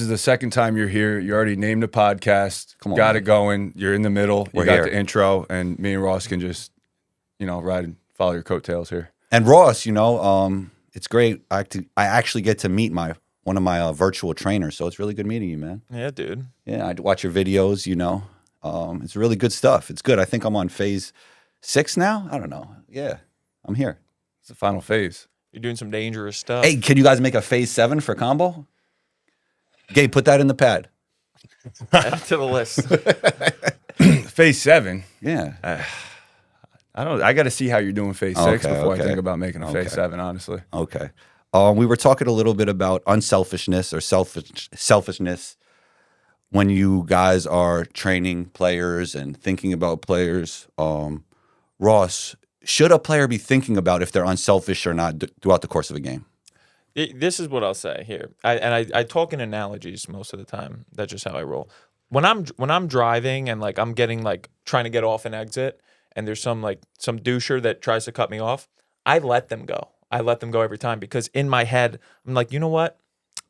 This is the second time you're here. You already named the podcast. Come on, got man. it going. You're in the middle. We're you got here. the intro, and me and Ross can just, ride and follow your coattails here. And Ross, it's great. I actually get to meet one of my virtual trainers, so it's really good meeting you, man. Yeah, dude. Yeah, I watch your videos. It's really good stuff. It's good. I think I'm on phase 6 now. I don't know. Yeah, I'm here. It's the final phase. You're doing some dangerous stuff. Hey, can you guys make a phase 7 for combo? Gabe, put that in the pad. Add it to the list. Phase 7. Yeah. I got to see how you're doing phase 6 before I okay. think about making a phase Okay. 7, honestly. Okay. We were talking a little bit about unselfishness or selfishness when you guys are training players and thinking about players. Ross, should a player be thinking about if they're unselfish or not throughout the course of a game? This is what I'll say here. I talk in analogies most of the time. That's just how I roll. When I'm driving and I'm getting trying to get off an exit and there's some doucher that tries to cut me off, I let them go. I let them go every time because in my head I'm like, you know what?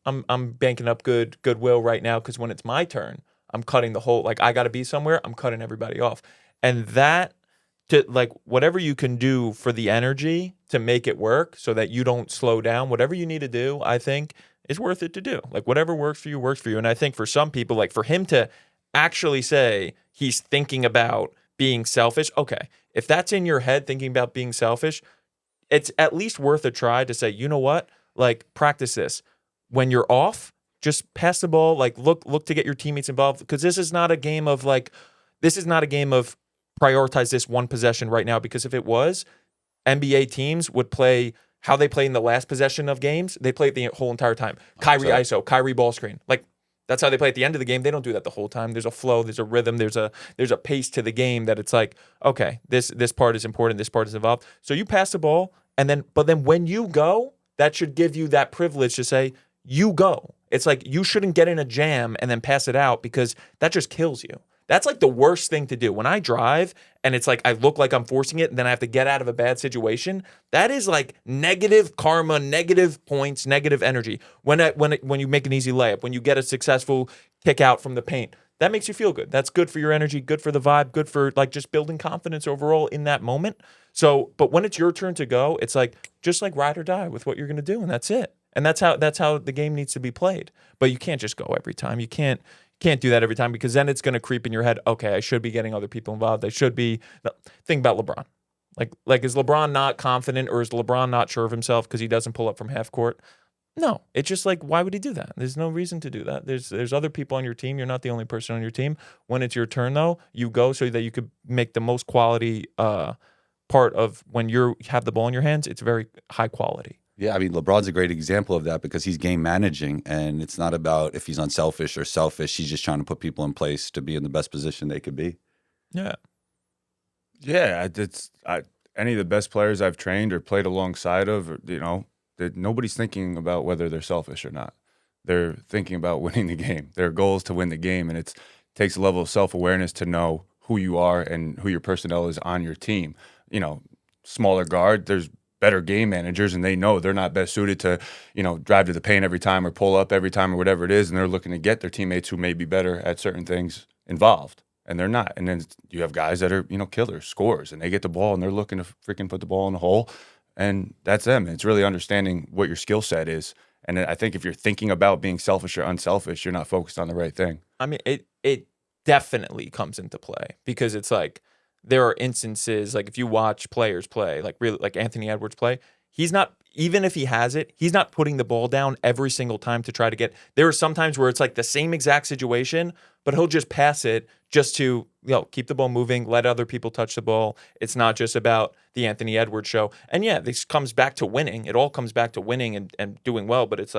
I'm banking up goodwill right now because when it's my turn, I'm cutting the whole I got to be somewhere. I'm cutting everybody off, and that to whatever you can do for the energy to make it work so that you don't slow down. Whatever you need to do, I think is worth it to do. Whatever works for you works for you. And I think for some people, for him to actually say he's thinking about being selfish. Okay, if that's in your head, thinking about being selfish, it's at least worth a try to say, you know what? Practice this. When you're off, just pass the ball. Look to get your teammates involved because this is not a game of prioritize this one possession right now, because if it was, NBA teams would play how they play in the last possession of games. They play it the whole entire time. Kyrie ISO, Kyrie ball screen. That's how they play at the end of the game. They don't do that the whole time. There's a flow, there's a rhythm, there's a pace to the game that it's okay, this part is important, this part is involved. So you pass the ball, but then when you go, that should give you that privilege to say, you go. It's you shouldn't get in a jam and then pass it out because that just kills you. That's the worst thing to do. When I drive and it's I look like I'm forcing it and then I have to get out of a bad situation, that is negative karma, negative points, negative energy. When you make an easy layup, when you get a successful kick out from the paint, that makes you feel good. That's good for your energy, good for the vibe, good for just building confidence overall in that moment. So, but when it's your turn to go, it's just ride or die with what you're going to do, and that's it. And that's how the game needs to be played. But you can't just go every time. You can't do that every time because then it's going to creep in your head. Okay, I should be getting other people involved. I should be. Think about LeBron. Is LeBron not confident or is LeBron not sure of himself because he doesn't pull up from half court? No, it's just why would he do that? There's no reason to do that. There's other people on your team. You're not the only person on your team. When it's your turn, though, you go so that you could make the most quality part of when you have the ball in your hands. It's very high quality. Yeah, I mean, LeBron's a great example of that because he's game managing, and it's not about if he's unselfish or selfish. He's just trying to put people in place to be in the best position they could be. Yeah. Yeah, any of the best players I've trained or played alongside of, nobody's thinking about whether they're selfish or not. They're thinking about winning the game. Their goal is to win the game, and it takes a level of self-awareness to know who you are and who your personnel is on your team. Smaller guard, there's better game managers, and they know they're not best suited to, drive to the paint every time or pull up every time or whatever it is, and they're looking to get their teammates who may be better at certain things involved, and they're not. And then you have guys that are, killers, scorers, and they get the ball, and they're looking to freaking put the ball in the hole, and that's them. And it's really understanding what your skill set is. And I think if you're thinking about being selfish or unselfish, you're not focused on the right thing. I mean, it definitely comes into play because it's there are instances if you watch players play, really Anthony Edwards play, he's not, even if he has it, he's not putting the ball down every single time to try to get. There are some times where it's the same exact situation, but he'll just pass it just to keep the ball moving, let other people touch the ball. It's not just about the Anthony Edwards show. And yeah, this comes back to winning. It all comes back to winning and doing well, but it's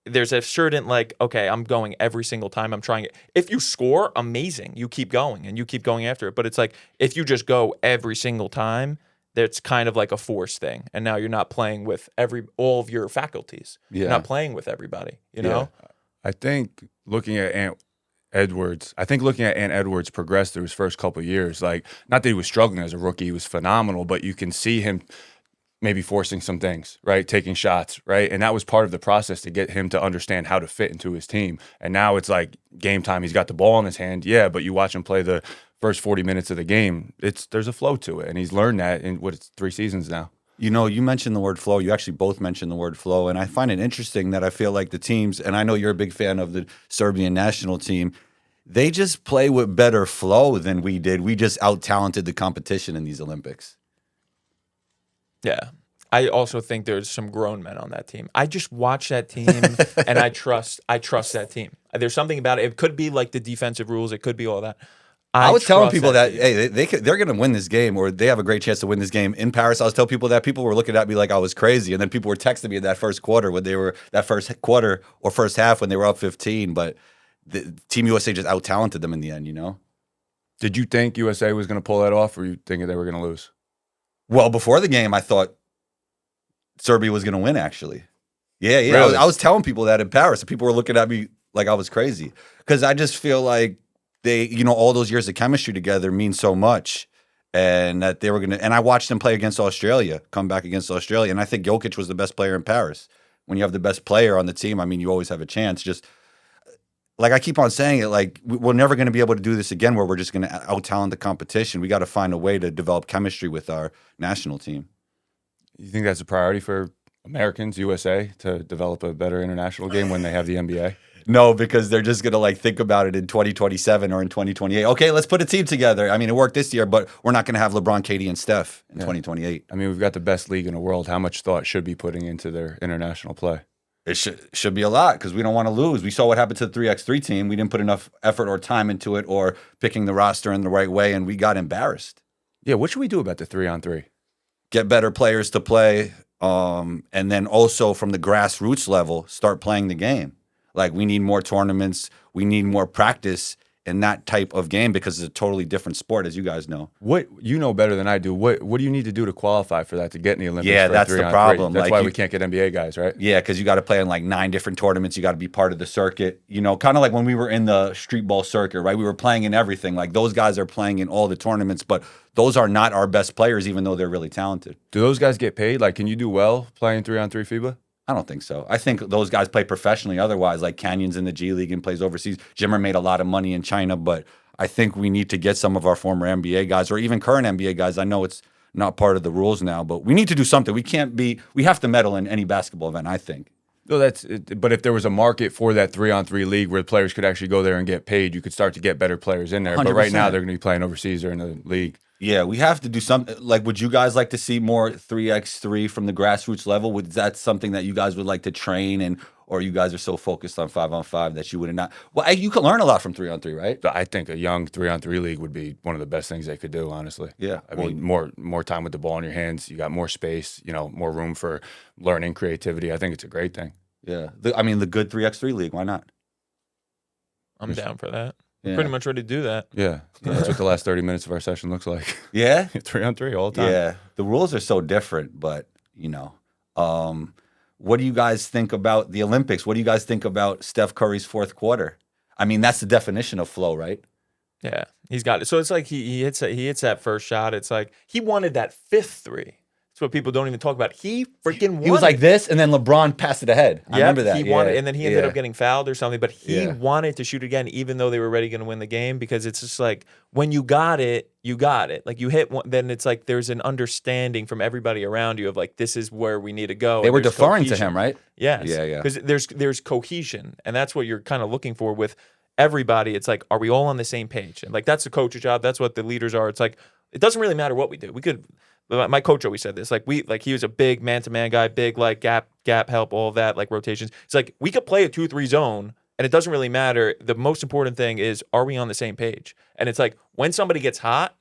there's a certain okay, I'm going every single time. I'm trying it. If you score, amazing. You keep going and you keep going after it. But it's if you just go every single time, that's kind of a force thing. And now you're not playing with all of your faculties. Yeah. You're not playing with everybody, you know? I think looking at Ant Edwards progress through his first couple of years, not that he was struggling as a rookie, he was phenomenal, but you can see him maybe forcing some things, right? Taking shots, right? And that was part of the process to get him to understand how to fit into his team. And now it's like game time. He's got the ball in his hand. Yeah, but you watch him play the first 40 minutes of the game. There's a flow to it. And he's learned that in it's 3 seasons now. You know, you mentioned the word flow. You actually both mentioned the word flow. And I find it interesting that I feel like the teams, and I know you're a big fan of the Serbian national team, they just play with better flow than we did. We just out-talented the competition in these Olympics. Yeah. I also think there's some grown men on that team. I just watch that team and I trust that team. There's something about it. It could be like the defensive rules. It could be all that. I was telling trust people that team. hey, they're going to win this game, or they have a great chance to win this game in Paris. I was telling people that people were looking at me like I was crazy, and then people were texting me in that first quarter when they were that first quarter or first half when they were up 15. But the Team USA just out-talented them in the end. You know. Did you think USA was going to pull that off, or you thinking they were going to lose? Well, before the game, I thought Serbia was going to win, actually. Yeah. Really? I was telling people that in Paris, and people were looking at me like I was crazy. Because I just feel like they, all those years of chemistry together mean so much. And that they were going to, and I watched them play against Australia, come back against Australia. And I think Jokic was the best player in Paris. When you have the best player on the team, I mean, you always have a chance. Just like I keep on saying it, like we're never going to be able to do this again where we're just going to out-talent the competition. We got to find a way to develop chemistry with our national team. You think that's a priority for Americans, USA, to develop a better international game when they have the NBA? No, because they're just going to like think about it in 2027 or in 2028. Okay, let's put a team together. I mean, it worked this year, but we're not going to have LeBron, KD, and Steph in 2028. I mean, we've got the best league in the world. How much thought should be putting into their international play? It should be a lot because we don't want to lose. We saw what happened to the 3x3 team. We didn't put enough effort or time into it or picking the roster in the right way, and we got embarrassed. Yeah, what should we do about the 3-on-3? Get better players to play, and then also from the grassroots level, start playing the game. Like we need more tournaments. We need more practice in that type of game because it's a totally different sport, as you guys know. What you know better than I do. What do you need to do to qualify for that to get in the Olympics? Yeah, for that's the 3-on-3? problem. That's Like why we can't get NBA guys, right? Yeah, because you got to play in like 9 different tournaments. You got to be part of the circuit. Kind of like when we were in the street ball circuit, right? We were playing in everything. Like those guys are playing in all the tournaments, but those are not our best players, even though they're really talented. Do those guys get paid? Like, can you do well playing 3-on-3 FIBA? I don't think so. I think those guys play professionally otherwise, like Canyon's in the G League and plays overseas. Jimmer made a lot of money in China, but I think we need to get some of our former NBA guys or even current NBA guys. I know it's not part of the rules now, but we need to do something. We have to medal in any basketball event, I think. No, but if there was a market for that 3-on-3 league where players could actually go there and get paid, you could start to get better players in there. 100%. But right now they're going to be playing overseas or in the league. Yeah, we have to do something. Like, would you guys like to see more 3x3 from the grassroots level? Is that something that you guys would like to train, or you guys are so focused on 5-on-5 that you would not? Well, you can learn a lot from 3-on-3, right? I think a young 3-on-3 league would be one of the best things they could do, honestly. Yeah. I mean, more time with the ball in your hands. You got more space, more room for learning, creativity. I think it's a great thing. Yeah. The good 3x3 league, why not? I'm down for that. Yeah. Pretty much ready to do that. Yeah. That's what the last 30 minutes of our session looks like. Yeah? 3-on-3 all the time. Yeah. The rules are so different, but, what do you guys think about the Olympics? What do you guys think about Steph Curry's fourth quarter? I mean, that's the definition of flow, right? Yeah, he's got it. So it's like he hits that first shot. It's like he wanted that fifth three. That's what people don't even talk about. He freaking wanted. He was like this, and then LeBron passed it ahead. I remember that. He wanted, and then he ended up getting fouled or something. But he wanted to shoot again, even though they were already going to win the game, because it's just like when you got it, you got it. Like you hit one, then it's like there's an understanding from everybody around you of like this is where we need to go. They were there's deferring to cohesion. him, right? Yes. Yeah. Because there's cohesion, and that's what you're kind of looking for with everybody. It's like, are we all on the same page? And like that's the coach's job. That's what the leaders are. It's like it doesn't really matter what we do. We could. My coach always said this. Like he was a big man-to-man guy, big like gap help, all of that, like rotations. It's like we could play a 2-3 zone, and it doesn't really matter. The most important thing is, are we on the same page? And it's like when somebody gets hot,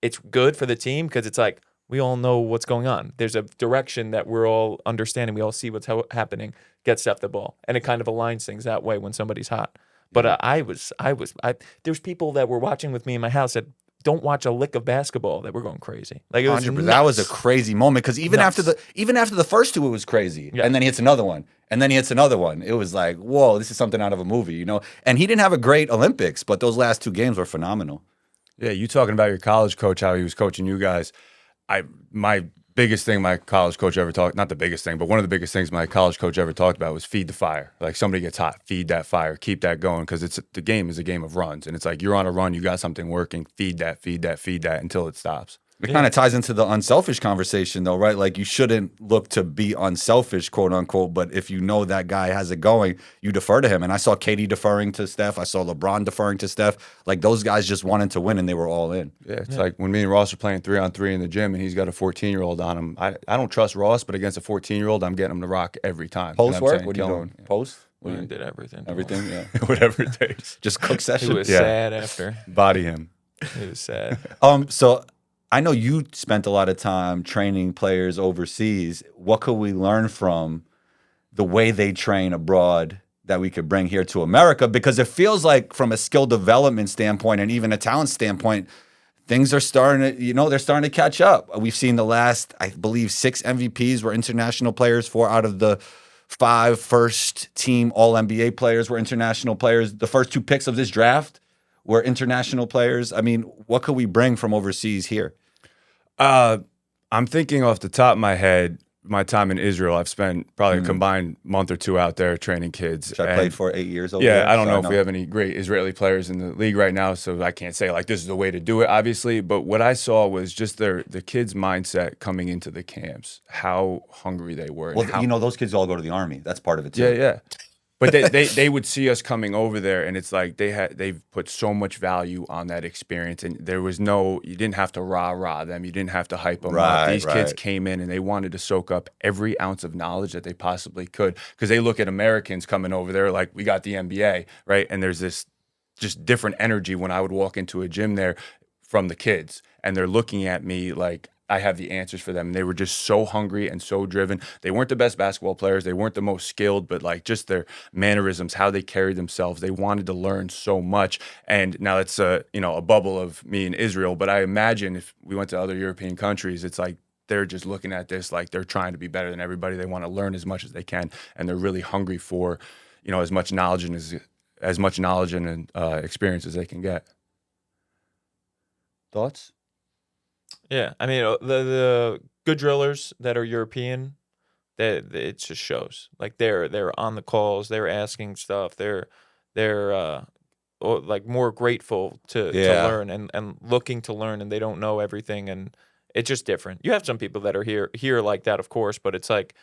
it's good for the team because it's like we all know what's going on. There's a direction that we're all understanding. We all see what's happening. Get Steph the ball, and it kind of aligns things that way when somebody's hot. But there's people that were watching with me in my house that don't watch a lick of basketball that we're going crazy. Like it was 100%. nuts. That was a crazy moment because even Nuts. after the first two, it was crazy, Yeah. and then he hits another one, and then he hits another one. It was like, whoa, this is something out of a movie, And he didn't have a great Olympics, but those last two games were phenomenal. Yeah, you talking about your college coach, how he was coaching you guys. My biggest thing my college coach ever talked, not the biggest thing, but one of the biggest things my college coach ever talked about was feed the fire. Like somebody gets hot, feed that fire, keep that going, because the game is a game of runs. And it's like you're on a run, you got something working, feed that until it stops. It kind of ties into the unselfish conversation, though, right? Like you shouldn't look to be unselfish, quote unquote. But if you know that guy has it going, you defer to him. And I saw Katie deferring to Steph. I saw LeBron deferring to Steph. Like those guys just wanted to win, and they were all in. Yeah, it's like when me and Ross are playing 3-on-3 in the gym, and he's got a 14-year-old on him. I don't trust Ross, but against a 14-year-old, I'm getting him to rock every time. Post And I'm work? saying, What are you kill doing? him. Post? We did everything. Everything? Yeah. Whatever it takes. Just cook It session. was Yeah. sad after. Body him. It was sad. So I know you spent a lot of time training players overseas. What could we learn from the way they train abroad that we could bring here to America? Because it feels like from a skill development standpoint and even a talent standpoint, things are starting to, they're starting to catch up. We've seen the last, I believe, 6 MVPs were international players. 4 out of the 5 first team All-NBA players were international players. The first 2 picks of this draft were international players. I mean, what could we bring from overseas here? I'm thinking off the top of my head, my time in Israel, I've spent probably a combined month or 2 out there training kids. Which I played for 8 years over Yeah, there, I don't so know if we have any great Israeli players in the league right now, so I can't say like this is the way to do it, obviously. But what I saw was just the kids' mindset coming into the camps, how hungry they were. and Well, how, those kids all go to the Army. That's part of it, too. yeah. But they would see us coming over there, and it's like they've put so much value on that experience, and there was you didn't have to rah them, you didn't have to hype them up. Right, These kids right. came in and they wanted to soak up every ounce of knowledge that they possibly could, because they look at Americans coming over there like we got the NBA, right? And there's this just different energy when I would walk into a gym there from the kids, and they're looking at me like I have the answers for them. And they were just so hungry and so driven. They weren't the best basketball players. They weren't the most skilled, but like just their mannerisms, how they carried themselves. They wanted to learn so much. And now it's a bubble of me in Israel. But I imagine if we went to other European countries, it's like they're just looking at this like they're trying to be better than everybody. They want to learn as much as they can, and they're really hungry for, as much knowledge and experience as they can get. Thoughts? Yeah, I mean the good drillers that are European, that it just shows. Like they're on the calls, they're asking stuff, they're like more grateful to learn and looking to learn, and they don't know everything, and it's just different. You have some people that are here like that, of course, but it's like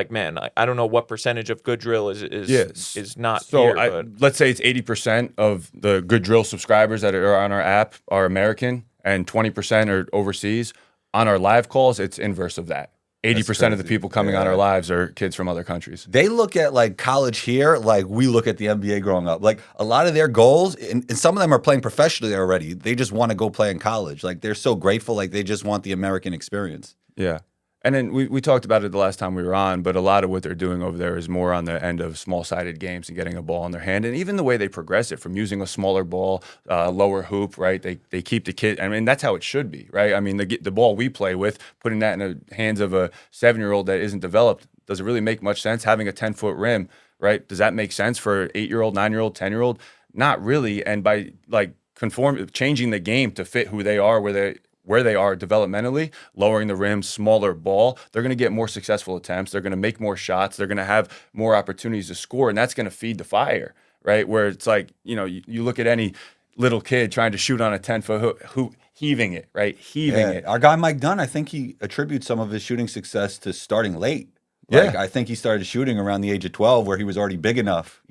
man, I don't know what percentage of good drill is not so here. But let's say it's 80% of the good drill subscribers that are on our app are American, and 20% are overseas. On our live calls, it's inverse of that. 80% of the people coming on our lives are kids from other countries. They look at like college here like we look at the NBA growing up. Like a lot of their goals, and some of them are playing professionally already. They just want to go play in college. Like they're so grateful. Like they just want the American experience. Yeah. And then we talked about it the last time we were on, but a lot of what they're doing over there is more on the end of small-sided games and getting a ball in their hand. And even the way they progress it from using a smaller ball, lower hoop, right? They keep the kid. I mean, that's how it should be, right? I mean, the ball we play with, putting that in the hands of a 7-year-old that isn't developed, does it really make much sense? Having a 10-foot rim, right? Does that make sense for an 8-year-old, 9-year-old, 10-year-old? Not really. And by like changing the game to fit who they are, where they are developmentally, lowering the rim, smaller ball, they're going to get more successful attempts. They're going to make more shots. They're going to have more opportunities to score, and that's going to feed the fire, right? Where it's like, you look at any little kid trying to shoot on a 10-foot hoop, heaving it, right? Heaving it. Our guy Mike Dunn, I think he attributes some of his shooting success to starting late. Yeah. I think he started shooting around the age of 12 where he was already big enough,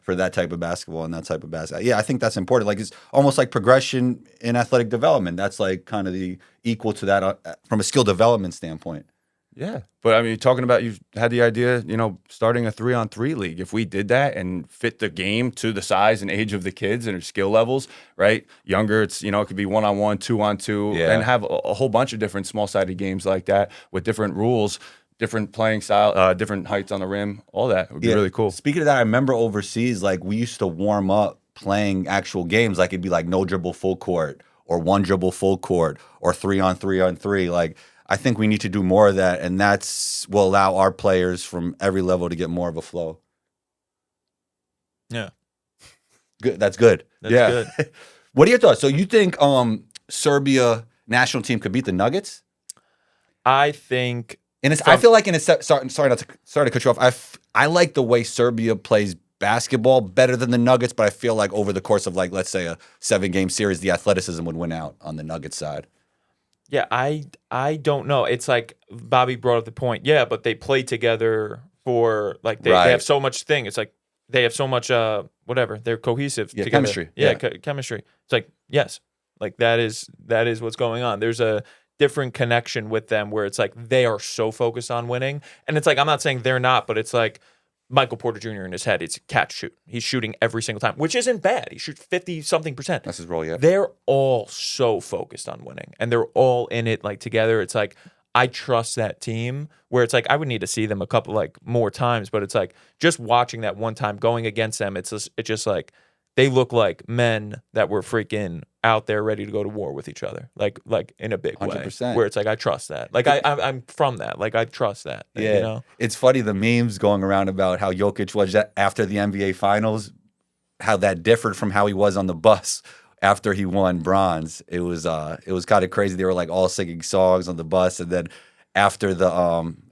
for that type of basketball and that type of basketball. Yeah, I think that's important. Like it's almost like progression in athletic development. That's like kind of the equal to that from a skill development standpoint. Yeah. But I mean, talking about, you've had the idea, starting a 3-on-3 league. If we did that and fit the game to the size and age of the kids and their skill levels, right? Younger, it's, it could be 1-on-1, 2-on-2, and have a whole bunch of different small-sided games like that with different rules, different playing style, different heights on the rim, all that would be really cool. Speaking of that, I remember overseas, like we used to warm up playing actual games. Like it'd be like no dribble full court or 1 dribble full court or 3-on-3-on-3. Like I think we need to do more of that, and will allow our players from every level to get more of a flow. yeah, Good. That's good. that's good. What are your thoughts? So you think Serbia national team could beat the Nuggets? I think I feel like sorry to cut you off. I like the way Serbia plays basketball better than the Nuggets, but I feel like over the course of like let's say a 7-game series, the athleticism would win out on the Nuggets side. Yeah, I don't know. It's like Bobby brought up the point. Yeah, but they play together for like they have so much thing. It's like they have so much whatever. They're cohesive together. Chemistry. Yeah, chemistry. It's like yes, like that is what's going on. There's a different connection with them where it's like they are so focused on winning, and it's like I'm not saying they're not, but it's like Michael Porter Jr. in his head, it's catch shoot. He's shooting every single time, which isn't bad. He shoots 50-something%. That's his role, yeah. They're all so focused on winning, and they're all in it like together. It's like I trust that team. Where it's like I would need to see them a couple like more times, but it's like just watching that one time going against them. It's just like they look like men that were freaking out there ready to go to war with each other, like in a big 100%. way. Where it's like I trust that. Like I'm from that. Like I trust that. Yeah, you know? It's funny the memes going around about how Jokic was after the NBA Finals, how that differed from how he was on the bus after he won bronze. It was kind of crazy. They were like all singing songs on the bus, and then after the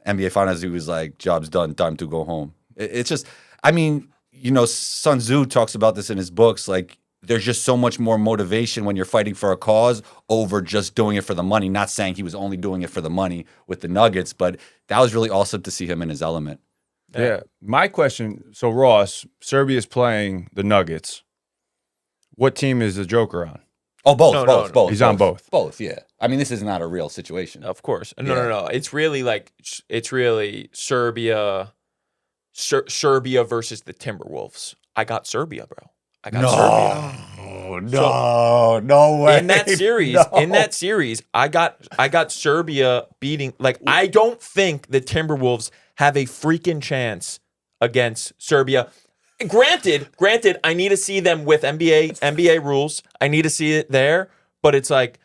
NBA Finals, he was like, "Job's done, time to go home." It's just, I mean, you know, Sun Tzu talks about this in his books, like. There's just so much more motivation when you're fighting for a cause over just doing it for the money. Not saying he was only doing it for the money with the Nuggets, but that was really awesome to see him in his element. Yeah. My question, so Ross, Serbia's playing the Nuggets. What team is the Joker on? Oh, both. He's on both. Both, yeah. I mean, this is not a real situation. Of course. No. It's really Serbia versus the Timberwolves. I got Serbia, bro. I got Serbia. No way. In that series, I got Serbia beating. Like I don't think the Timberwolves have a freaking chance against Serbia. Granted, I need to see them with NBA rules. I need to see it there, but it's like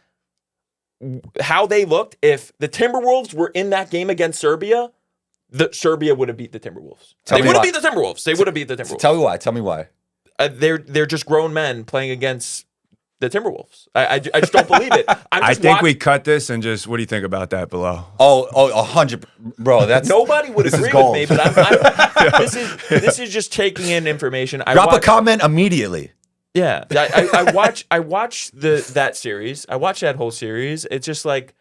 how they looked. If the Timberwolves were in that game against Serbia, Serbia would have beat the Timberwolves. They would have beat the Timberwolves. Tell me why. They're just grown men playing against the Timberwolves. I just don't believe it. I think we cut this and just. What do you think about that below? Oh, 100, bro. That's nobody would agree with me, but this is just taking in information. Drop a comment immediately. Yeah, I watched that series. I watched that whole series. It's just like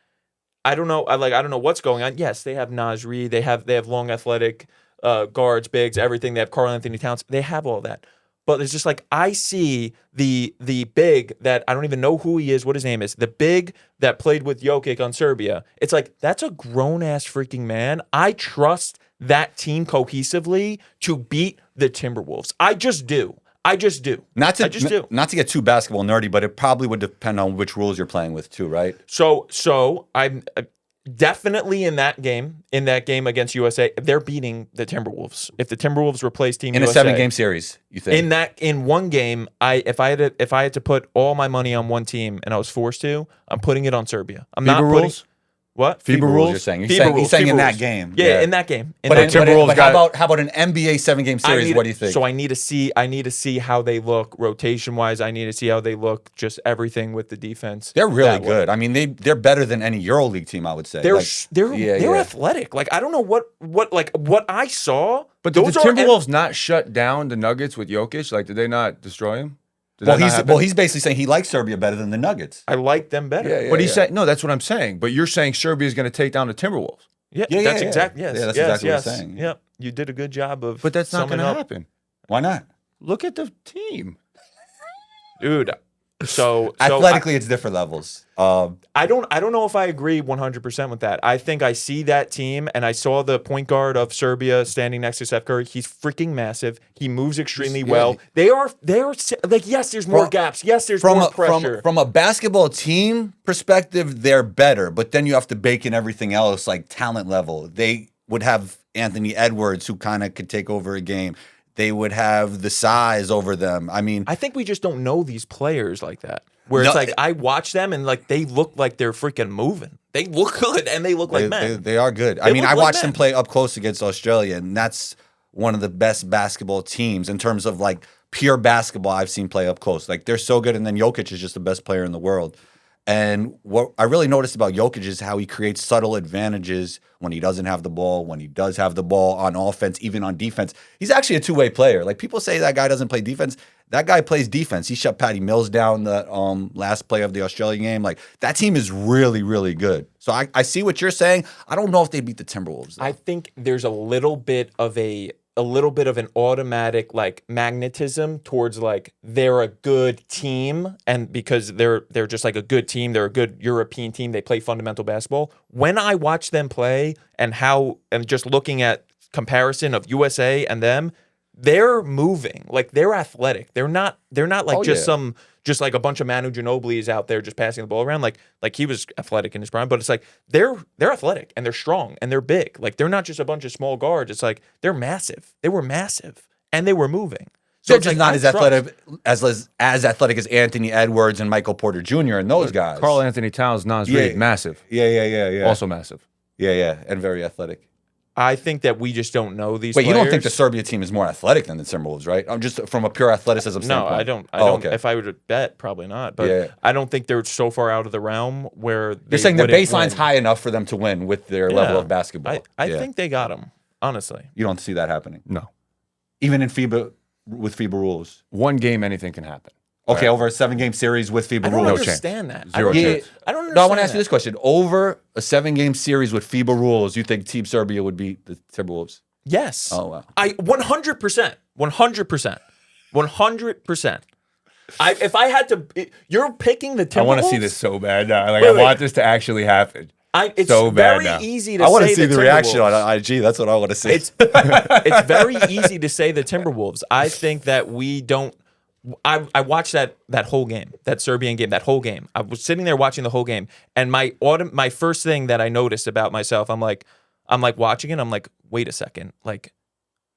I don't know. I don't know what's going on. Yes, they have Naz Reid. They have long athletic guards, bigs, everything. They have Karl Anthony Towns. They have all that. But it's just like I see the big that I don't even know who he is, what his name is. The big that played with Jokic on Serbia. It's like that's a grown ass freaking man. I trust that team cohesively to beat the Timberwolves. I just do. Not to get too basketball nerdy, but it probably would depend on which rules you're playing with too, right? So I'm definitely in that game against USA, they're beating the Timberwolves. If the Timberwolves replace Team in USA, a 7-game series, you think? In one game, if I had to put all my money on one team and I was forced to, I'm putting it on Serbia. I'm not putting rules? What? FIBA rules? You're saying in that game. Yeah, in that game. But how about an NBA 7-game series? What do you think? So I need to see how they look rotation wise. I need to see how they look, just everything with the defense. They're really good. I mean, they're better than any EuroLeague team, I would say. They're athletic. Like I don't know what I saw. But did the Timberwolves not shut down the Nuggets with Jokic? Like, did they not destroy him? He's basically saying he likes Serbia better than the Nuggets. I like them better. But he's saying no. That's what I'm saying. But you're saying Serbia is going to take down the Timberwolves. That's exactly. Yes, that's exactly what I'm saying. Yep, you did a good job of. But that's not going to happen. Why not? Look at the team, dude. So athletically, it's different levels. I don't know if I agree 100% with that. I think I see that team, and I saw the point guard of Serbia standing next to Steph Curry. He's freaking massive. He moves extremely well. They are like, yes, there's more gaps. Yes, there's more pressure. From a basketball team perspective, they're better, but then you have to bake in everything else, like talent level. They would have Anthony Edwards, who kind of could take over a game. They would have the size over them. I mean, I think we just don't know these players like that. Where it's like I watch them and like they look like they're freaking moving. They look good and they look like men. They are good. I mean, I watched them play up close against Australia, and that's one of the best basketball teams in terms of like pure basketball I've seen play up close. Like they're so good, and then Jokic is just the best player in the world. And what I really noticed about Jokic is how he creates subtle advantages when he doesn't have the ball, when he does have the ball on offense, even on defense. He's actually a two-way player. Like people say that guy doesn't play defense. That guy plays defense. He shut Patty Mills down the last play of the Australian game. Like that team is really, really good. So I see what you're saying. I don't know if they beat the Timberwolves, though. I think there's a little bit of an automatic like magnetism towards like they're a good team, and because they're just like a good team, they're a good European team, they play fundamental basketball. When I watch them play and just looking at comparison of USA and them, they're moving, like they're athletic. They're not like just like a bunch of Manu Ginobili's out there just passing the ball around. Like he was athletic in his prime, but it's like they're athletic and they're strong and they're big. Like they're not just a bunch of small guards. It's like they're massive. They were massive and they were moving. So They're it's just like, not I as trust- athletic as Anthony Edwards and Michael Porter Jr. and those guys. Carl Anthony Towns, Nas Yeah. Reed, massive. Yeah. Also massive. Yeah, and very athletic. I think that we just don't know these Wait, you players. don't think the Serbia team is more athletic than the Timberwolves, right? I'm just from a pure athleticism No, standpoint. I don't. Okay. If I were to bet, probably not. But Yeah. I don't think they're so far out of the realm where You're saying their wouldn't baseline's win. high enough for them to win with their level Yeah. of basketball. I Yeah. think they got them. Honestly, You don't see that happening, No. even in FIBA with FIBA rules. One game, anything can happen. Okay, over a 7-game series with FIBA I don't rules. understand that. Zero I don't, chance. I don't understand. No, I want to ask you that. this question: over a 7-game series with FIBA rules, you think Team Serbia would beat the Timberwolves? Yes. Oh, wow. I 100%. 100%. 100%. If I had to, you're picking the Timberwolves. I want to see this so bad now. Like Wait, I wait. want this to actually happen. It's so bad very now. easy to I want say to see the reaction Timberwolves. on IG. That's what I want to see. It's very easy to say the Timberwolves. I think that we don't. I watched that whole game, that Serbian game, that whole game. I was sitting there watching the whole game, and my first thing that I noticed about myself, I'm like watching it. I'm like, wait a second, like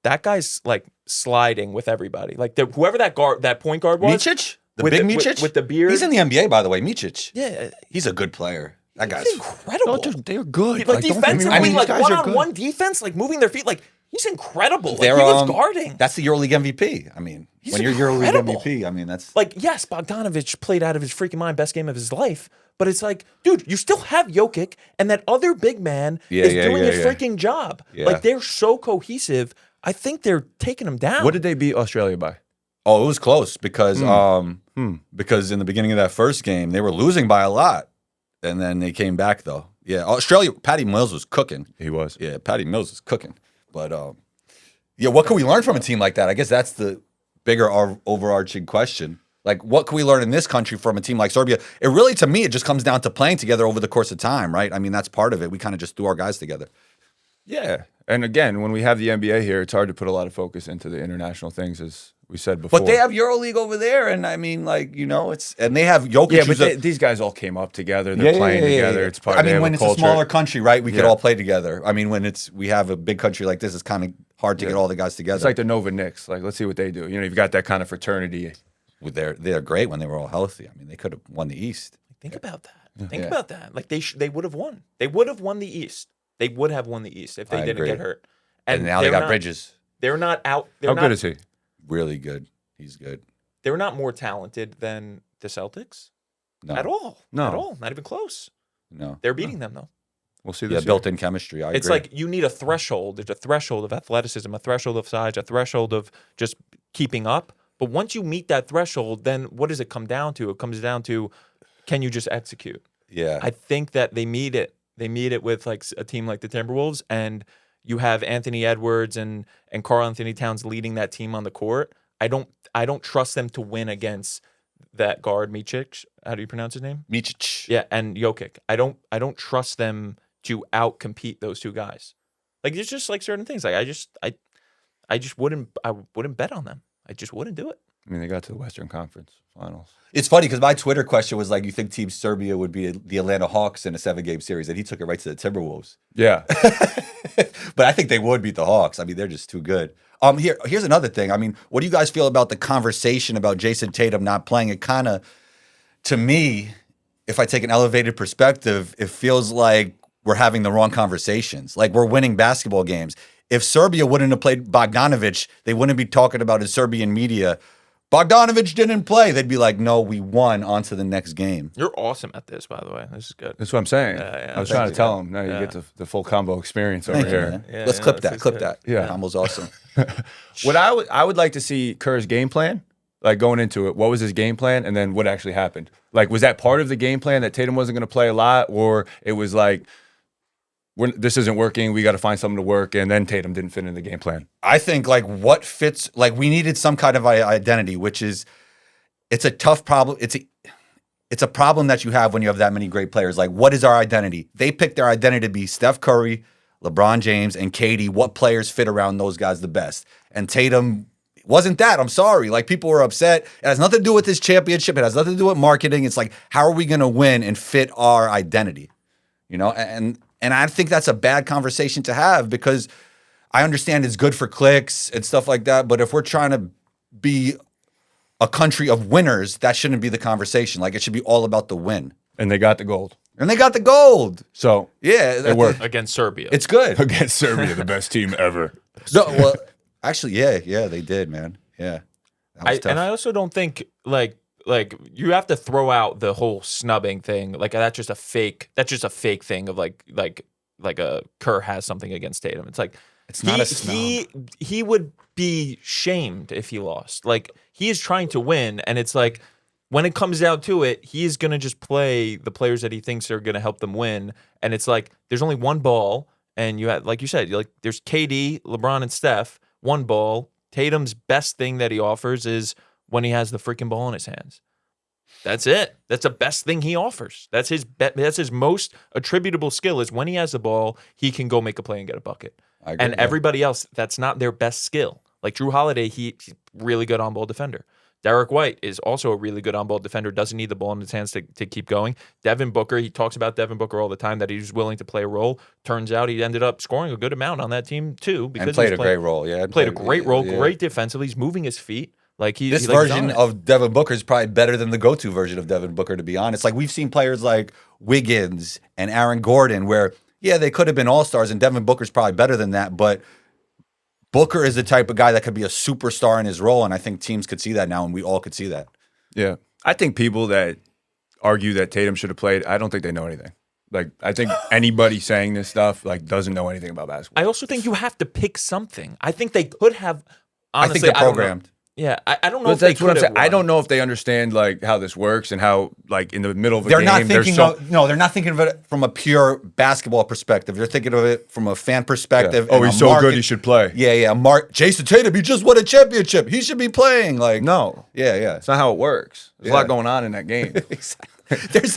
that guy's like sliding with everybody. Like whoever that point guard was, Micic? The with big the- Micic? with the beard. He's in the NBA, by the way, Micic. Yeah, He's a good player. That guy's he's incredible. They're good. Like don't get me defensively, wrong, like these guys are good. one-on-one defense, like moving their feet, like he's incredible. Like, They're, he was guarding. That's the EuroLeague MVP. I mean, He's when you're EuroLeague incredible. MVP, I mean, that's Like, yes, Bogdanovich played out of his freaking mind, best game of his life. But it's like, dude, you still have Jokic, and that other big man is doing his freaking job. Yeah. Like, they're so cohesive. I think they're taking him down. What did they beat Australia by? Oh, it was close because because in the beginning of that first game they were losing by a lot, and then they came back though. Yeah, Australia. Patty Mills was cooking. He was. Yeah, Patty Mills was cooking. But yeah, what can we learn from a team like that? I guess that's the bigger overarching question. Like, what can we learn in this country from a team like Serbia? It really, to me, it just comes down to playing together over the course of time, right? I mean, that's part of it. We kind of just threw our guys together. Yeah. And again, when we have the NBA here, it's hard to put a lot of focus into the international things, as we said before. But they have EuroLeague over there, and I mean, like, you know, and they have Jokic. Yeah, but who's a- these guys all came up together. They're playing together. It's part. I they mean, have when a it's culture. a smaller country, right? We could Yeah. all play together. I mean, when we have a big country like this, it's kind of hard to get all the guys together. It's like the Nova Knicks. Like, let's see what they do. You know, you've got that kind of fraternity. They're great when they were all healthy. I mean, they could have won the East. Think about that. Think about that. Like, they would have won. They would have won the East. They would have won the East if they I didn't agree. get hurt. And now they they're got not- Bridges. They're not out. How good is he? Really good. He's good. They're not more talented than the Celtics No, at all. No. At all. Not even close. no. They're beating them though. We'll see Yeah, this. year. built-in chemistry. I It's agree. like you need a threshold. There's a threshold of athleticism, a threshold of size, a threshold of just keeping up. But once you meet that threshold, then what does it come down to? It comes down to, can you just execute? yeah. I think that they meet it. They meet it with like a team like the Timberwolves, and you have Anthony Edwards and Karl Anthony Towns leading that team on the court. I don't trust them to win against that guard Micic. How do you pronounce his name? Micic. Yeah, and Jokic. I don't trust them to outcompete those two guys. Like, it's just like certain things. Like, I just wouldn't bet on them. I just wouldn't do it. I mean, they got to the Western Conference Finals. It's funny because my Twitter question was like, you think Team Serbia would be the Atlanta Hawks in a 7-game series? And he took it right to the Timberwolves. Yeah. But I think they would beat the Hawks. I mean, they're just too good. Here's another thing. I mean, what do you guys feel about the conversation about Jason Tatum not playing? It kind of, to me, if I take an elevated perspective, it feels like we're having the wrong conversations. Like, we're winning basketball games. If Serbia wouldn't have played Bogdanovich, they wouldn't be talking about in Serbian media Bogdanovich didn't play. They'd be like, no, we won. On to the next game. You're awesome at this, by the way. This is good. That's what I'm saying. Yeah, I was thank trying you. to tell him. Now Yeah. you get the full combo experience over Thank you, here. man. Yeah, Let's yeah, clip this that. is Clip good. that. Yeah. Combo's awesome. What I would like to see Kerr's game plan, like going into it. What was his game plan, and then what actually happened? Like, was that part of the game plan that Tatum wasn't going to play a lot, or it was like, this isn't working, we got to find something to work, and then Tatum didn't fit in the game plan? I think like what fits, like we needed some kind of identity, which is, it's a tough problem. It's a problem that you have when you have that many great players. Like, what is our identity? They picked their identity to be Steph Curry, LeBron James, and KD. What players fit around those guys the best? And Tatum wasn't that. I'm sorry. Like, people were upset. It has nothing to do with this championship. It has nothing to do with marketing. It's like, how are we going to win and fit our identity? You know, and I think that's a bad conversation to have, because I understand it's good for clicks and stuff like that. But if we're trying to be a country of winners, that shouldn't be the conversation. Like, it should be all about the win. And they got the gold. And they got the gold. So Yeah, it worked Against Serbia. It's good. against Serbia, the best team ever. No, well, actually, yeah, they did, man. Yeah, that was tough. And I also don't think like you have to throw out the whole snubbing thing. Like, that's just a fake thing of like a Kerr has something against Tatum. It's like, It's not a snub. He would be shamed if he lost. Like, he is trying to win, and it's like, when it comes down to it, he is gonna just play the players that he thinks are gonna help them win. And it's like, there's only one ball, and you had, like you said, like, there's KD, LeBron, and Steph. One ball. Tatum's best thing that he offers is when he has the freaking ball in his hands. That's it. That's the best thing he offers. That's his most attributable skill, is when he has the ball, he can go make a play and get a bucket. I agree, And yeah. everybody else, that's not their best skill. Like Drew Holiday, he's really good on-ball defender. Derek White is also a really good on-ball defender, doesn't need the ball in his hands to keep going. Devin Booker, he talks about Devin Booker all the time, that he's willing to play a role. Turns out he ended up scoring a good amount on that team too. Because And played he's a great role. Yeah, Played a great role, yeah. great defensively. He's moving his feet. Like This like he's version on it. of Devin Booker is probably better than the go-to version of Devin Booker, to be honest. Like, we've seen players like Wiggins and Aaron Gordon where, yeah, they could have been all-stars, and Devin Booker's probably better than that, but Booker is the type of guy that could be a superstar in his role, and I think teams could see that now, and we all could see that. Yeah. I think people that argue that Tatum should have played, I don't think they know anything. Like, I think anybody saying this stuff, like, doesn't know anything about basketball. I also think you have to pick something. I think they could have. Honestly, I think they're don't know. programmed. Yeah, I don't know But if they that's what I'm could saying. have I don't won. know if they understand, like, how this works and how, like, in the middle of a They're game, not there's thinking they're not thinking of it from a pure basketball perspective. They're thinking of it from a fan perspective. Oh, and he's a so market- good, he should play. Yeah. Jason Tatum, he just won a championship. He should be playing. Like, No. yeah. That's not how it works. There's a Yeah. lot going on in that game.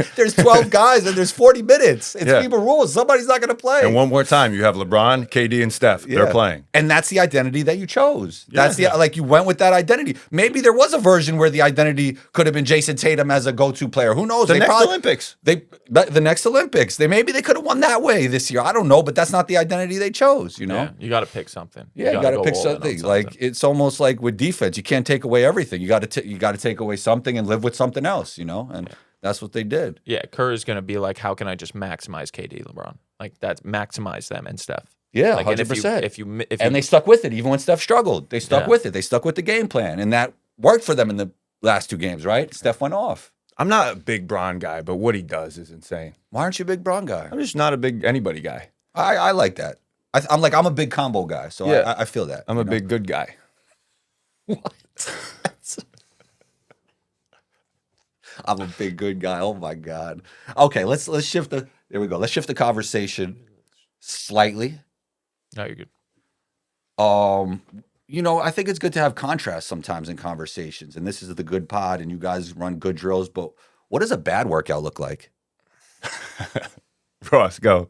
There's 12 guys and there's 40 minutes. It's Yeah. FIBA rules. Somebody's not going to play. And one more time, you have LeBron, KD, and Steph. They're Yeah. playing. And that's the identity that you chose. That's Yeah. like, you went with that identity. Maybe there was a version where the identity could have been Jason Tatum as a go-to player. Who knows? The They next probably- Olympics. The next Olympics. Maybe they could have won that way this year. I don't know, but that's not the identity they chose, you know? Yeah, you got to pick something. Yeah, you got to go pick all in on something. Like, it's almost like with defense, you can't take away everything. You got to take away something and live with something else, you know? And that's what they did. Yeah, Kerr is going to be like, how can I just maximize KD, LeBron? Like, that's maximize them and Steph. Yeah, Like, and 100%. if you And they stuck with it even when Steph struggled. They stuck Yeah. with it. They stuck with the game plan, and that worked for them in the last two games, right? Steph went off. I'm not a big Bron guy, but what he does is insane. Why aren't you a big Braun guy? I'm just not a big anybody guy. I like that. I'm a big combo guy, so Yeah. I feel that. I'm you a know? big good guy. I'm a big good guy. Oh my god. Okay, let's shift the. There we go. Let's shift the conversation slightly. No, you're good. You know, I think it's good to have contrast sometimes in conversations, and this is the good pod, and you guys run good drills. But what does a bad workout look like? Ross, go.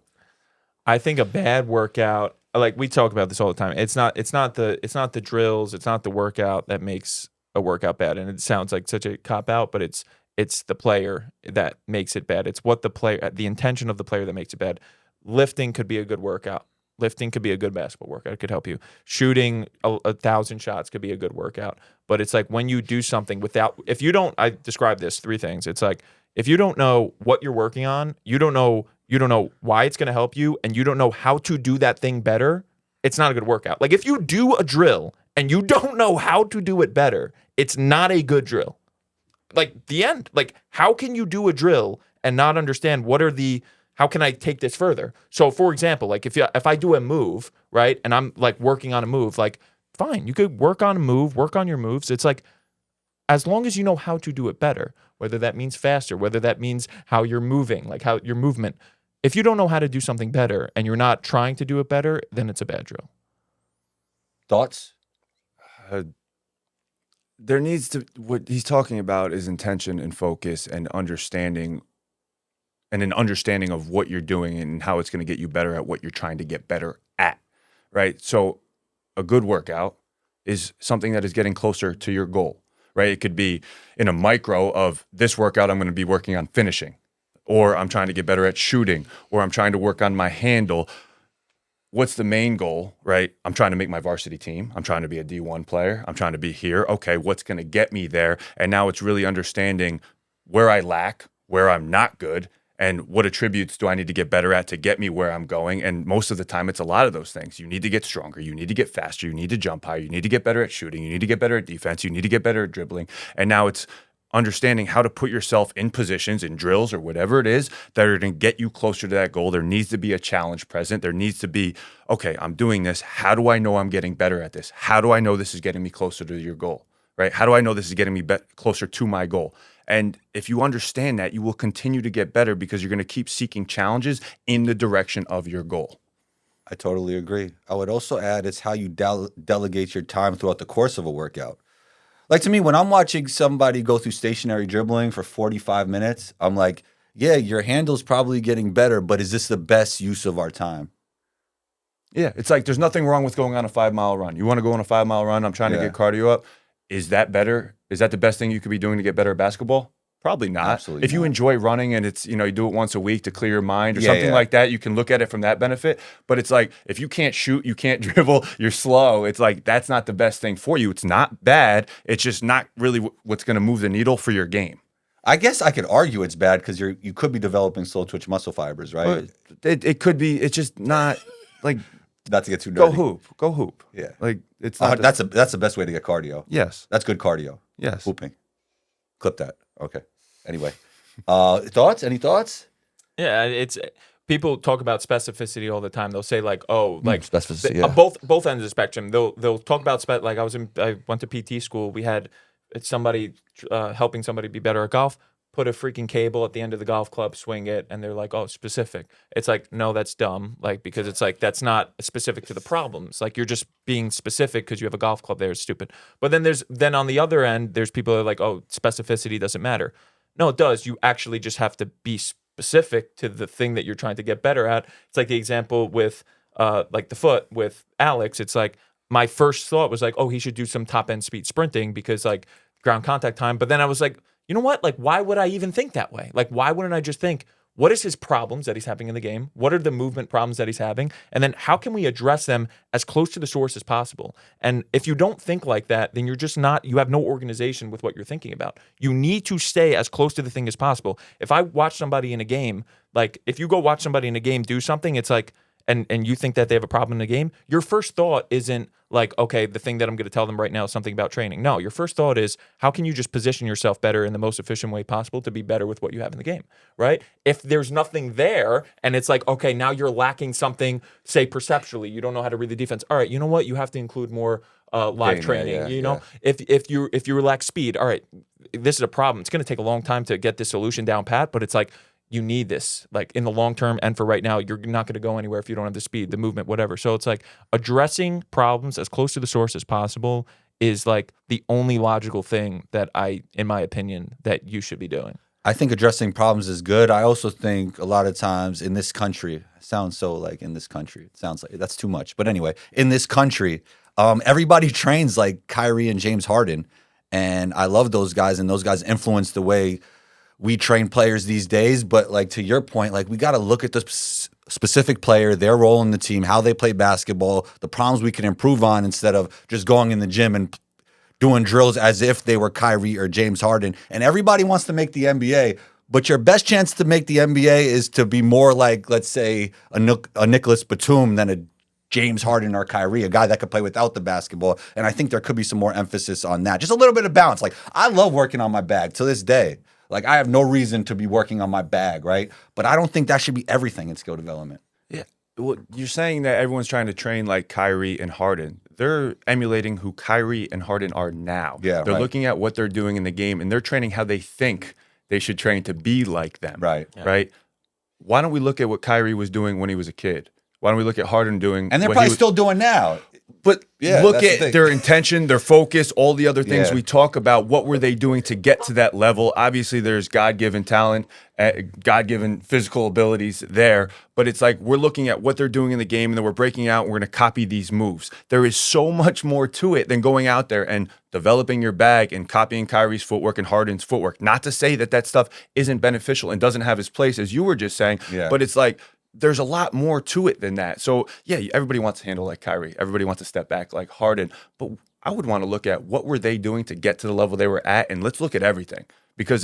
I think a bad workout, like we talk about this all the time. It's not the drills, it's not the workout that makes a workout bad. And it sounds like such a cop out, but it's the player that makes it bad. It's what the intention of the player that makes it bad. Lifting could be a good workout. Lifting could be a good basketball workout. It could help you. Shooting 1,000 shots could be a good workout. But it's like when you do something if you don't, I describe this 3 things. It's like, if you don't know what you're working on, you don't know why it's going to help you, and you don't know how to do that thing better, it's not a good workout. Like, if you do a drill and you don't know how to do it better, it's not a good drill. Like the end. Like, how can you do a drill and not understand how can I take this further? So, for example, like if I do a move, right, and I'm like working on a move, like fine, you could work on a move, work on your moves. It's like, as long as you know how to do it better, whether that means faster, whether that means how you're moving, like how your movement. If you don't know how to do something better and you're not trying to do it better, then it's a bad drill. Thoughts? There needs to, what he's talking about is intention and focus and understanding, and an understanding of what you're doing and how it's going to get you better at what you're trying to get better at, right? So a good workout is something that is getting closer to your goal, right? It could be in a micro of this workout, I'm going to be working on finishing, or I'm trying to get better at shooting, or I'm trying to work on my handle. What's the main goal, right? I'm trying to make my varsity team. I'm trying to be a D1 player. I'm trying to be here. Okay, what's going to get me there? And now it's really understanding where I lack, where I'm not good, and what attributes do I need to get better at to get me where I'm going. And most of the time, it's a lot of those things. You need to get stronger. You need to get faster. You need to jump higher. You need to get better at shooting. You need to get better at defense. You need to get better at dribbling. And now it's understanding how to put yourself in positions, in drills or whatever it is that are going to get you closer to that goal. There needs to be a challenge present. There needs to be, okay, I'm doing this. How do I know I'm getting better at this? How do I know this is getting me closer to your goal, right? How do I know this is getting me closer to my goal? And if you understand that, you will continue to get better because you're going to keep seeking challenges in the direction of your goal. I totally agree. I would also add it's how you delegate your time throughout the course of a workout. Like, to me, when I'm watching somebody go through stationary dribbling for 45 minutes, I'm like, yeah, your handle's probably getting better, but is this the best use of our time? Yeah, it's like there's nothing wrong with going on a 5-mile run. You want to go on a 5-mile run? I'm trying to get cardio up. Is that better? Is that the best thing you could be doing to get better at basketball? Probably not. Absolutely if you not. enjoy running and it's, you do it once a week to clear your mind or something like that, you can look at it from that benefit. But it's like, if you can't shoot, you can't dribble, you're slow. It's like, that's not the best thing for you. It's not bad. It's just not really what's going to move the needle for your game. I guess I could argue it's bad because you could be developing slow twitch muscle fibers, right? It could be. It's just not like, not to get too nerdy. Go hoop. Yeah. Like, it's not that's the best way to get cardio. Yes. That's good cardio. Yes. Hooping. Clip that. Okay. Anyway. Thoughts? Any thoughts? Yeah, it's people talk about specificity all the time. They'll say like, oh, like specificity. Yeah. both ends of the spectrum. They'll talk about like I went to PT school. We had somebody helping somebody be better at golf. Put a freaking cable at the end of the golf club, swing it, and they're like, oh, specific. It's like, no, that's dumb. Like, because it's like, that's not specific to the problems. Like, you're just being specific because you have a golf club there. It's stupid. But then on the other end, there's people that are like, oh, specificity doesn't matter. No, it does. You actually just have to be specific to the thing that you're trying to get better at. It's like the example with like the foot with Alex. It's like, my first thought was like, oh, he should do some top end speed sprinting because like ground contact time. But then I was like, you know what? Like, why would I even think that way? Like, why wouldn't I just think, what is his problems that he's having in the game? What are the movement problems that he's having? And then how can we address them as close to the source as possible? And if you don't think like that, then you're just not, you have no organization with what you're thinking about. You need to stay as close to the thing as possible. If I watch somebody in a game, like if you go watch somebody in a game do something, it's like, and you think that they have a problem in the game, your first thought isn't like, okay, the thing that I'm going to tell them right now is something about training. No, your first thought is, how can you just position yourself better in the most efficient way possible to be better with what you have in the game, right? If there's nothing there and it's like, okay, now you're lacking something, say perceptually, you don't know how to read the defense. All right, you know what? You have to include more live training. You know, if you relax speed, all right, this is a problem. It's going to take a long time to get this solution down pat, but it's like, you need this, like in the long term, and for right now, you're not going to go anywhere if you don't have the speed, the movement, whatever. So it's like addressing problems as close to the source as possible is like the only logical thing that in my opinion, that you should be doing. I think addressing problems is good. I also think a lot of times in this country, it sounds so like in this country, it sounds like that's too much. But anyway, in this country, everybody trains like Kyrie and James Harden. And I love those guys, and those guys influence the way we train players these days. But like to your point, like we got to look at the specific player, their role in the team, how they play basketball, the problems we can improve on instead of just going in the gym and doing drills as if they were Kyrie or James Harden. And everybody wants to make the NBA, but your best chance to make the NBA is to be more like, let's say, a Nicholas Batum than a James Harden or Kyrie, a guy that could play without the basketball. And I think there could be some more emphasis on that. Just a little bit of balance. Like, I love working on my bag to this day. Like, I have no reason to be working on my bag, right? But I don't think that should be everything in skill development. Yeah. Well, you're saying that everyone's trying to train like Kyrie and Harden. They're emulating who Kyrie and Harden are now. Yeah, they're right. looking at what they're doing in the game, and they're training how they think they should train to be like them. Right. Right. Why don't we look at what Kyrie was doing when he was a kid? Why don't we look at Harden doing? And they're what probably he was, still doing now. But Yeah, look that's the at thing. their intention, their focus, all the other things Yeah. we talk about. What were they doing to get to that level? Obviously, there's God-given talent, God-given physical abilities there. But it's like we're looking at what they're doing in the game, and then we're breaking out, and we're going to copy these moves. There is so much more to it than going out there and developing your bag and copying Kyrie's footwork and Harden's footwork. Not to say that that stuff isn't beneficial and doesn't have its place, as you were just saying. Yeah. But it's like, there's a lot more to it than that. So, yeah, everybody wants to handle like Kyrie. Everybody wants to step back like Harden. But I would want to look at what were they doing to get to the level they were at, and let's look at everything. Because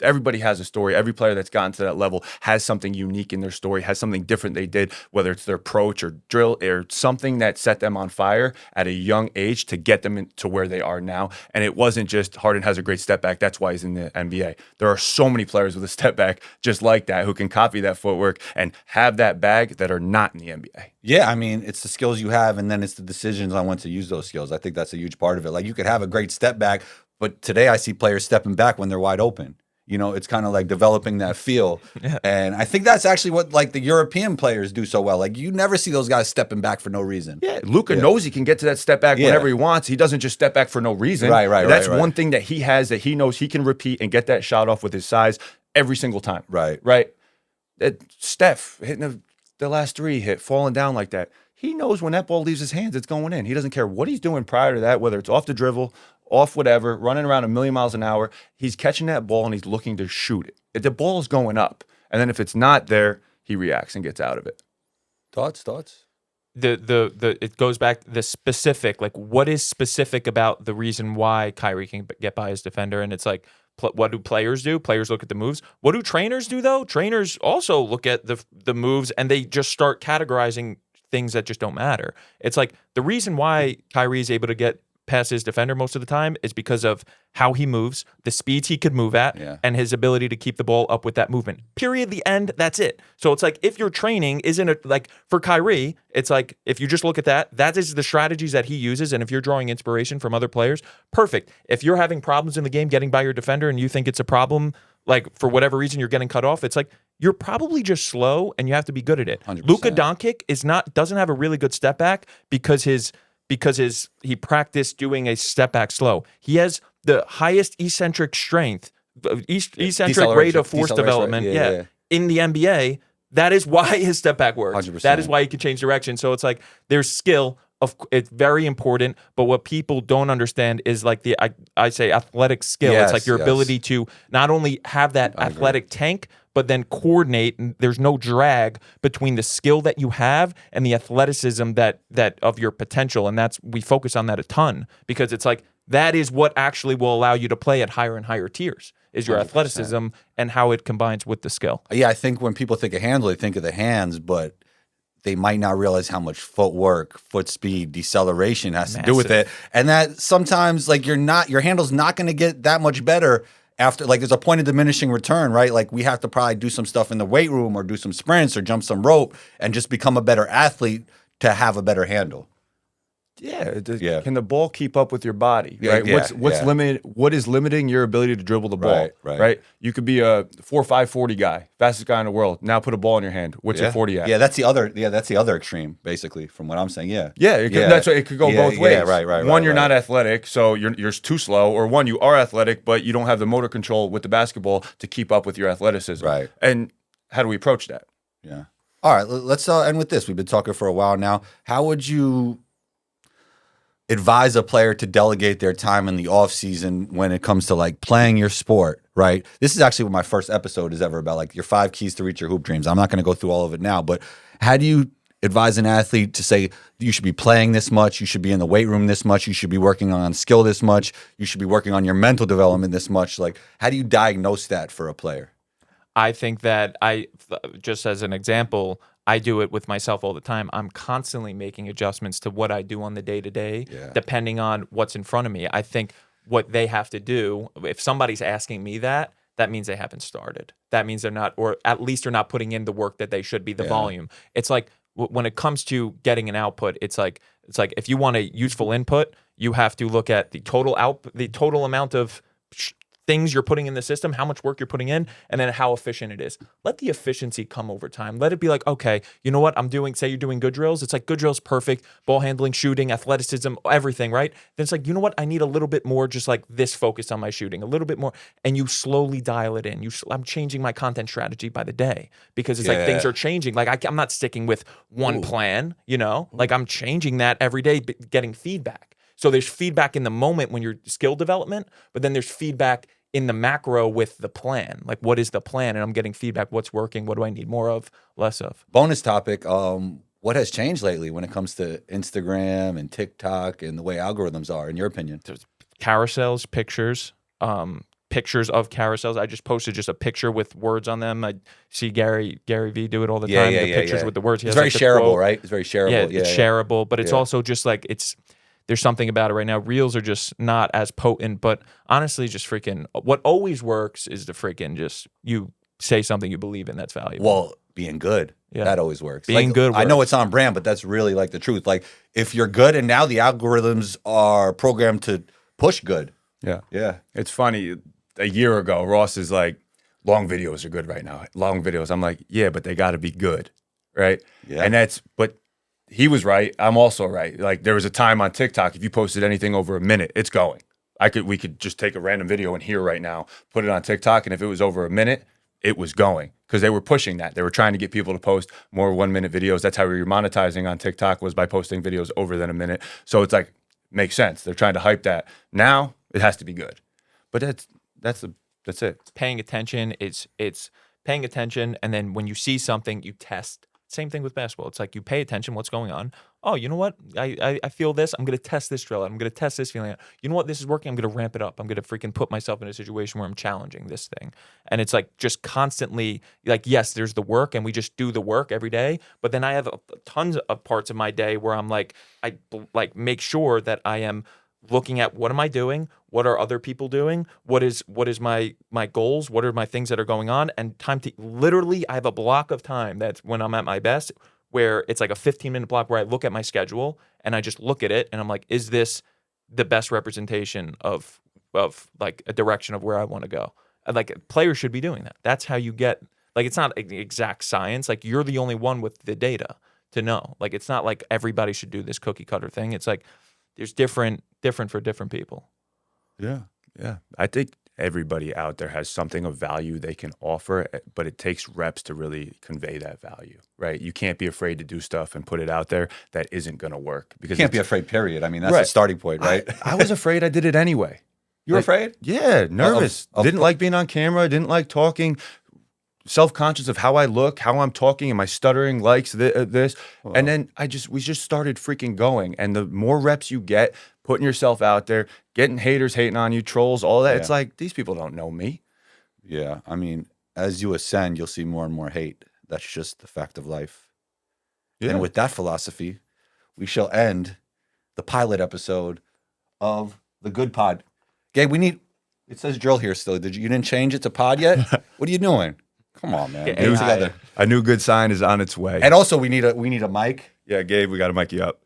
everybody has a story. Every player that's gotten to that level has something unique in their story, has something different they did, whether it's their approach or drill or something that set them on fire at a young age to get them to where they are now. And it wasn't just Harden has a great step back, that's why he's in the NBA. There are so many players with a step back just like that who can copy that footwork and have that bag that are not in the NBA. Yeah, I mean, it's the skills you have, and then it's the decisions on when to use those skills. I think that's a huge part of it. Like, you could have a great step back, but today I see players stepping back when they're wide open. You know, it's kind of like developing that feel. Yeah. And I think that's actually what, like, the European players do so well. Like, you never see those guys stepping back for no reason. Yeah, Luka Yeah. knows he can get to that step back Yeah. whenever he wants. He doesn't just step back for no reason. Right. That's one thing that he has that he knows he can repeat and get that shot off with his size every single time. Right. Right. Steph hitting the last three hit, falling down like that. He knows when that ball leaves his hands, it's going in. He doesn't care what he's doing prior to that, whether it's off the dribble, off whatever, running around a million miles an hour. He's catching that ball and he's looking to shoot it. If the ball is going up, and then if it's not there, he reacts and gets out of it. Thoughts? The it goes back the specific, like what is specific about the reason why Kyrie can get by his defender, and it's like what do players do? Players look at the moves. What do trainers do though? Trainers also look at the moves and they just start categorizing things that just don't matter. It's like the reason why Kyrie is able to get past his defender most of the time is because of how he moves, the speeds he could move at, Yeah. and his ability to keep the ball up with that movement. Period. The end. That's it. So it's like if your training isn't like for Kyrie, it's like if you just look at that is the strategies that he uses. And if you're drawing inspiration from other players, perfect. If you're having problems in the game getting by your defender and you think it's a problem, like for whatever reason you're getting cut off, it's like you're probably just slow and you have to be good at it. 100%. Luka Doncic doesn't have a really good step back because he practiced doing a step back slow. He has the highest eccentric strength, eccentric rate of force development. Yeah. In the NBA, that is why his step back works. 100%. That is why he can change direction. So it's like there's skill. It's very important, but what people don't understand is like I say athletic skill. Yes, it's like your yes. ability to not only have that athletic tank, but then coordinate. And there's no drag between the skill that you have and the athleticism that of your potential. And we focus on that a ton because it's like that is what actually will allow you to play at higher and higher tiers. Is your 100%. athleticism and how it combines with the skill. Yeah, I think when people think of handle, they think of the hands, but they might not realize how much footwork, foot speed, deceleration has to do with it. And that sometimes like your handle's not going to get that much better after, like, there's a point of diminishing return, right? Like, we have to probably do some stuff in the weight room or do some sprints or jump some rope and just become a better athlete to have a better handle. Yeah. Yeah. Can the ball keep up with your body? Yeah, Right. yeah, What's yeah. limited? What is limiting your ability to dribble the ball? Right. You could be a 4.5 40 guy, fastest guy in the world. Now put a ball in your hand. What's your 40 at? Yeah, that's the other extreme, basically, from what I'm saying. Yeah. Yeah, that's what it could go Yeah, both ways. yeah, right, One, you're right. not athletic, so you're too slow, or one, you are athletic, but you don't have the motor control with the basketball to keep up with your athleticism. Right. And how do we approach that? Yeah. All right, let's end with this. We've been talking for a while now. How would you advise a player to delegate their time in the off season when it comes to like playing your sport, right? This is actually what my first episode is ever about, like your 5 keys to reach your hoop dreams. I'm not going to go through all of it now, but how do you advise an athlete to say you should be playing this much, you should be in the weight room this much, you should be working on skill this much, you should be working on your mental development this much? Like, how do you diagnose that for a player? I think that just as an example, I do it with myself all the time. I'm constantly making adjustments to what I do on the day to day, Yeah. depending on what's in front of me. I think what they have to do, if somebody's asking me that, that means they haven't started. That means they're not, or at least they're not putting in the work that they should be, the Yeah. volume. It's like when it comes to getting an output, it's like if you want a useful input, you have to look at the total amount of things you're putting in the system, how much work you're putting in, and then how efficient it is. Let the efficiency come over time. Let it be like, okay, you know what I'm doing? Say you're doing good drills. It's like good drills, perfect, ball handling, shooting, athleticism, everything, right? Then it's like, you know what? I need a little bit more, just like this focus on my shooting, a little bit more, and you slowly dial it in. I'm changing my content strategy by the day because it's like things Yeah. are changing. Like I'm not sticking with one plan, you know? Like I'm changing that every day, getting feedback. So there's feedback in the moment when you're skill development, but then there's feedback in the macro with the plan. Like, what is the plan? And I'm getting feedback. What's working? What do I need more of, less of? Bonus topic. What has changed lately when it comes to Instagram and TikTok and the way algorithms are, in your opinion? Carousels, pictures of carousels. I just posted just a picture with words on them. I see Gary V do it all the time. The pictures with the words. He It's has, very like, the shareable, quote. right? It's very shareable. Yeah, it's shareable, but it's Yeah. also just like there's something about it right now. Reels are just not as potent, but honestly, just freaking what always works is the freaking just you say something you believe in that's valuable. Well, being good. Yeah. That always works. Being good I know works. it's on brand, but that's really like the truth. Like if you're good and now the algorithms are programmed to push good. Yeah. Yeah. It's funny. A year ago, Ross is like, long videos are good right now. Long videos. I'm like, yeah, but they got to be good, right? Yeah. And but he was right. I'm also right. Like there was a time on TikTok, if you posted anything over a minute, it's going. We could just take a random video in here right now, put it on TikTok, and if it was over a minute, it was going because they were pushing that. They were trying to get people to post more 1-minute videos. That's how we were monetizing on TikTok, was by posting videos over than a minute. So it's like, makes sense. They're trying to hype that. Now it has to be good. But that's it. It's paying attention. It's paying attention, and then when you see something, you test. Same thing with basketball. It's like you pay attention, what's going on. Oh, you know what? I feel this. I'm going to test this drill out. I'm going to test this feeling out. You know what? This is working. I'm going to ramp it up. I'm going to freaking put myself in a situation where I'm challenging this thing. And it's like just constantly like, yes, there's the work and we just do the work every day. But then I have tons of parts of my day where I'm like, I like make sure that I am looking at what am I doing? What are other people doing? What is my goals? What are my things that are going on? And time to literally, I have a block of time that's when I'm at my best, where it's like a 15-minute block where I look at my schedule and I just look at it and I'm like, is this the best representation of like a direction of where I want to go? And like players should be doing that. That's how you get, like, it's not exact science. Like you're the only one with the data to know. Like it's not like everybody should do this cookie cutter thing. It's like there's different for different people. Yeah. Yeah. I think everybody out there has something of value they can offer, but it takes reps to really convey that value, right? You can't be afraid to do stuff and put it out there that isn't going to work. Because You can't be afraid, period. I mean, that's the Right. starting point, right? I was afraid. I did it anyway. You were Like, afraid? Yeah, nervous. of- Didn't like being on camera. Didn't like talking. Self-conscious of how I look, how I'm talking, am I stuttering, likes this, and then we just started freaking going. And the more reps you get, putting yourself out there, getting haters hating on you, trolls, all that, it's Yeah. like these people don't know me. Yeah. I mean, as you ascend, you'll see more and more hate. That's just the fact of life. Yeah. And with that philosophy, we shall end the pilot episode of the Good Pod. Gabe, it says drill here still. You didn't change it to pod yet? What are you doing? Come on, man. Yeah, Get it AI. together. A new good sign is on its way. And also, we need a mic. Yeah, Gabe, we got to mic you up.